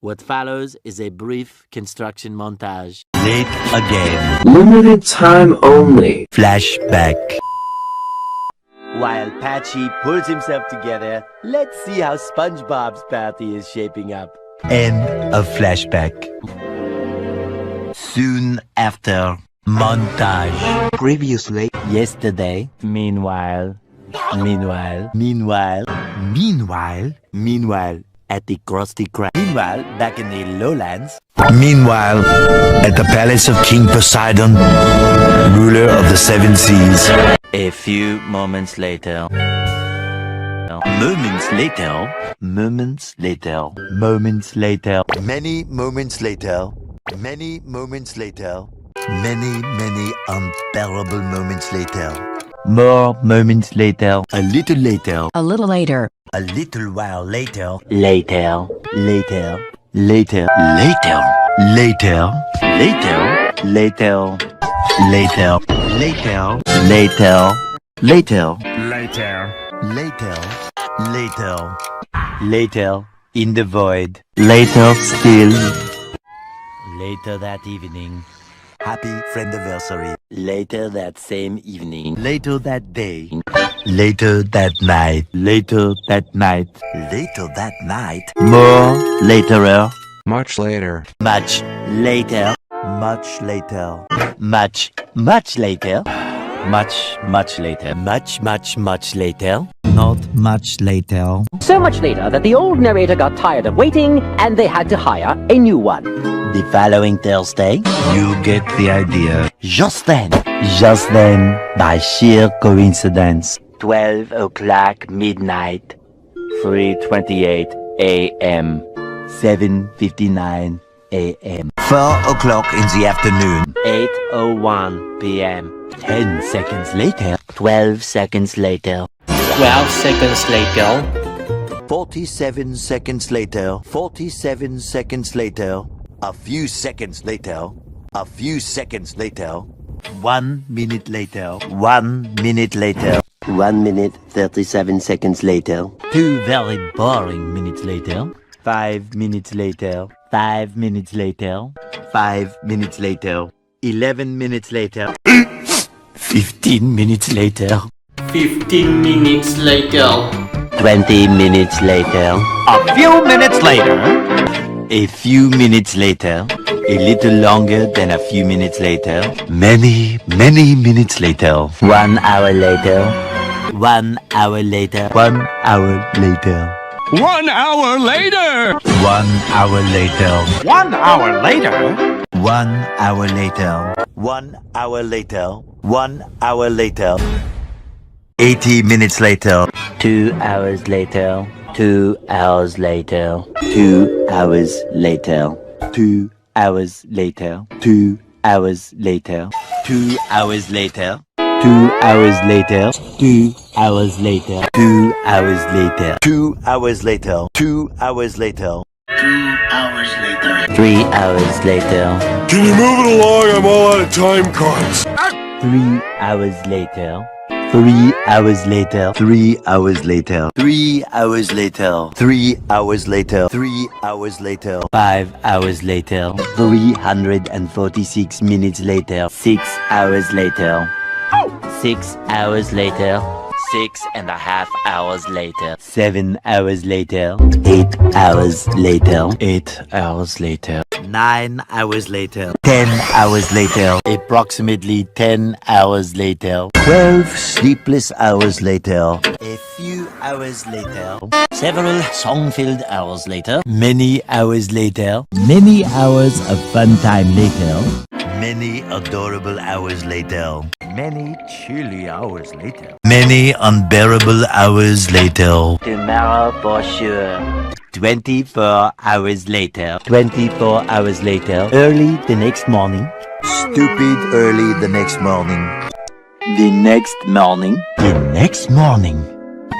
What follows is a brief construction montage. Late again. Limited time only. Flashback. While Patchy pulls himself together, let's see how SpongeBob's party is shaping up. End of flashback. Soon after. Montage. Previously. Yesterday. Meanwhile. At the Krusty Krab. Meanwhile, back in the lowlands. Meanwhile, at the palace of King Poseidon, ruler of the seven seas. A few moments later. Moments later. Many moments later. Many unbearable moments later. More moments later. A little later. A little later. A little while later. Later. Later. In the void. Later still. Later that evening. Happy friendiversary. Later that same evening. Later that day. Later that night. Later that night. More later. Much later. Much later. Much later. Much later. Much later. Much later. Not much later. So much later that the old narrator got tired of waiting and they had to hire a new one. The following Thursday. You get the idea. Just then, by sheer coincidence, 12 o'clock midnight, 3:28 a.m., 7:59 a.m., 4 o'clock in the afternoon. 8:01 p.m., 10 seconds later. 12 seconds later, 12 seconds later, 47 seconds later. 47 seconds later. A few seconds later. 1 minute later. 1 minute later. 1 minute 37 seconds later, 2 very boring minutes later. 5 minutes later, 5 minutes later. 5 minutes later, 11 minutes later. 15 minutes later, 15 minutes later, 20 minutes later, A few minutes later. a few minutes later, a little longer than a few minutes later, Many minutes later. 1 hour later, 1 hour later, 1 hour later. 1 hour later, 1 hour later. 1 hour later, 1 hour later. 1 hour later. 1 hour later. 80 minutes later. 2 hours later, 2 hours later, 2 hours later, 2 hours later, 2 hours later, 2 hours later, 2 hours later. 2 hours later, 2 hours later. 2 hours later. 2 hours later. 3 hours later, Can you move it along? I'm all out of time cards. 3 hours later, 3 hours later. 3 hours later. 3 hours later. 3 hours later. 3 hours later. 5 hours later, 346 minutes later, 6 hours later, 6 hours later, 6.5 hours later, 7 hours later, 8 hours later, 8 hours later, 9 hours later. 10 hours later, approximately 10 hours later, 12 sleepless hours later. A few hours later. several song-filled hours later, many hours later, many hours of fun time later, Many adorable hours later. many chilly hours later, Many unbearable hours later. tomorrow for sure, 24 hours later, 24 hours later, early the next morning, Stupid early the next morning. the next morning, The next morning.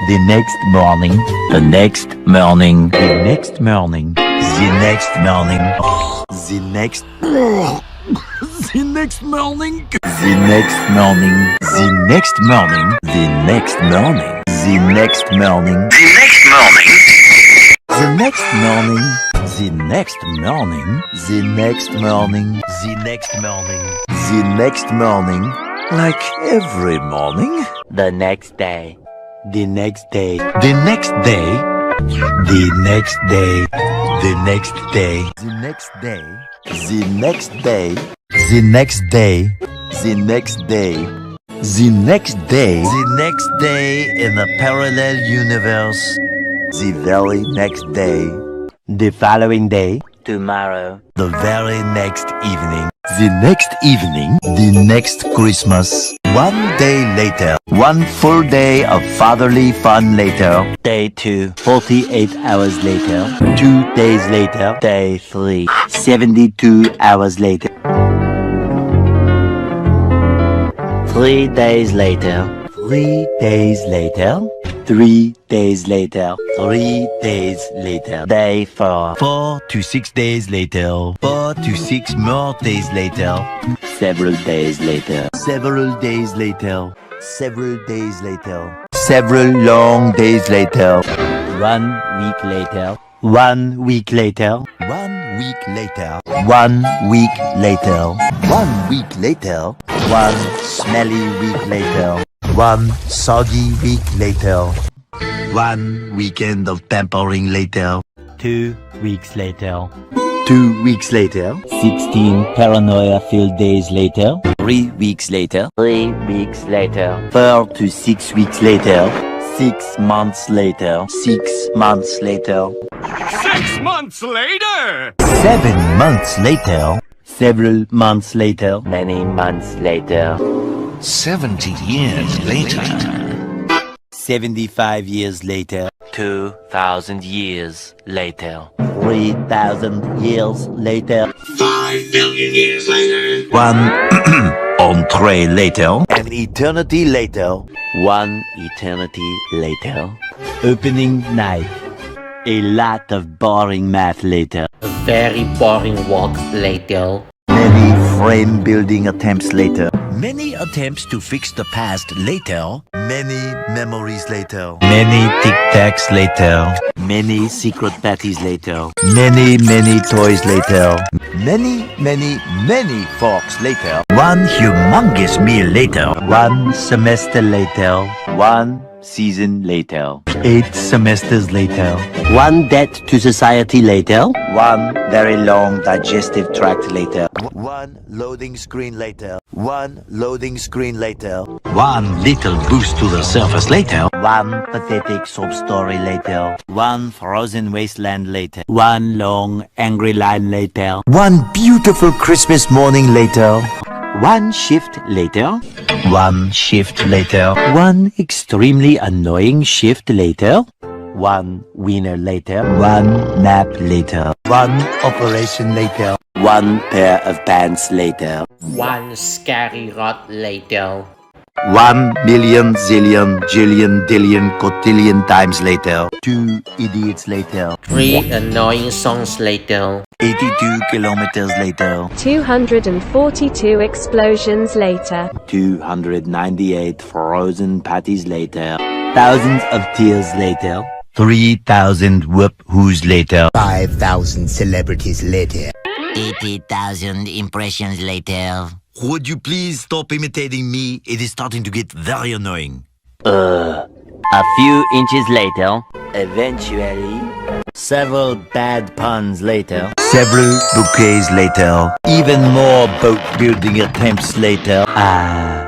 the next morning, the next morning, The next morning. The next morning. the next, The next morning. the next morning, The next morning. the next morning, The next morning. the next morning, The next morning. The next morning. The next morning. The next morning. Like every morning. The next day. The next day. The next day. The next day. The next day. The next day. The next day. The next day. The next day. The next day. The next day in a parallel universe. The very next day. The following day. Tomorrow. The very next evening. The next evening. The next Christmas. One day later. One full day of fatherly fun later. Day 2. 48 hours later. 2 days later. Day 3. 72 hours later. 3 days later. 3 days later. 3 days later. 3 days later. Day 4. 4 to 6 days later. 4 to 6 more days later. Several days later. Several days later. Several days later. Several long days later. 1 week later. 1 week later. 1 week later. 1 week later. 1 week later. 1 smelly week later. 1 soggy week later. 1 weekend of pampering later. 2 weeks later. 2 weeks later. 16 paranoia-filled days later. 3 weeks later. 3 weeks later. 4 to 6 weeks later. 6 months later. 6 months later. 6 months later! 7 months later. Several months later. Many months later. 70 years later. 75 years later. 2,000 years later. 3,000 years later. 5 billion years later. 1 entree later. An eternity later. 1 eternity later. Opening night. A lot of boring math later. A very boring walk later. Many frame building attempts later. Many attempts to fix the past later. Many memories later. Many tic-tacs later. Many secret parties later. Many toys later. Many forks later. 1 humongous meal later. 1 semester later. 1 season later. 8 semesters later. 1 debt to society later. 1 very long digestive tract later. 1 loading screen later. 1 loading screen later. 1 little boost to the surface later. 1 pathetic sob story later. 1 frozen wasteland later. 1 long angry line later. 1 beautiful Christmas morning later. 1 shift later. 1 shift later. 1 extremely annoying shift later. 1 winner later. 1 nap later. 1 operation later. 1 pair of pants later. 1 scary rot later. 1 million zillion jillion dillion cotillion times later. 2 idiots later. 3 annoying songs later. 82 kilometers later. 242 explosions later. 298 frozen patties later. Thousands of tears later. 3,000 whoop-whoos later. 5,000 celebrities later. 80,000 impressions later. Would you please stop imitating me? It is starting to get very annoying. A few inches later. Eventually. Several bad puns later. Several bouquets later. Even more boat building attempts later.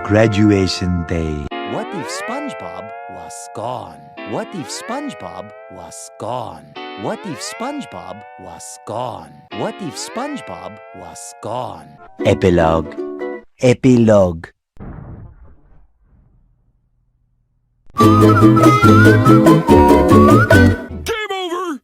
Graduation day. What if SpongeBob was gone? What if SpongeBob was gone? What if SpongeBob was gone? What if SpongeBob was gone? Epilogue. Epilogue. Game over!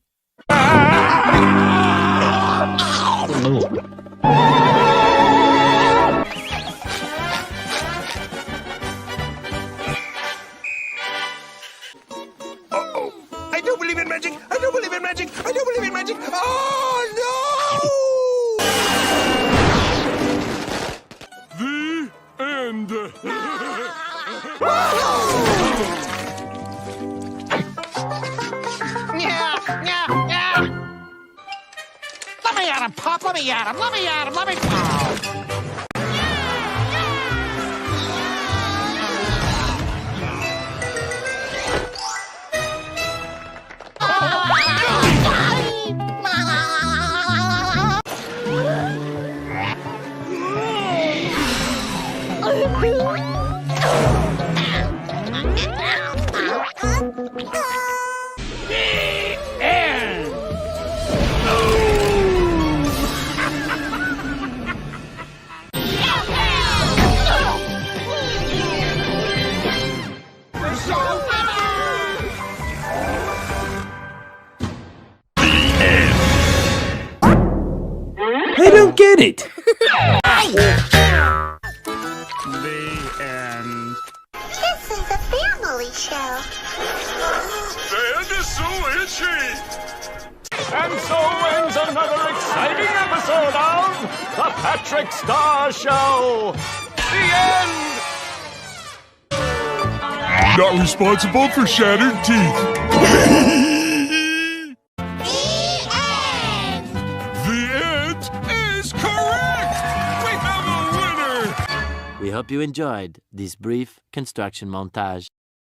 I don't believe in magic. I don't believe in magic. I don't believe in magic. Oh The end. up. Let me at him. Let me at him. Let me. I don't get it. The end. This is a family show. The end is so itchy. And so ends another exciting episode of The Patrick Star Show. The end. Not responsible for shattered teeth. The end is correct. We have a winner. We hope you enjoyed this brief construction montage.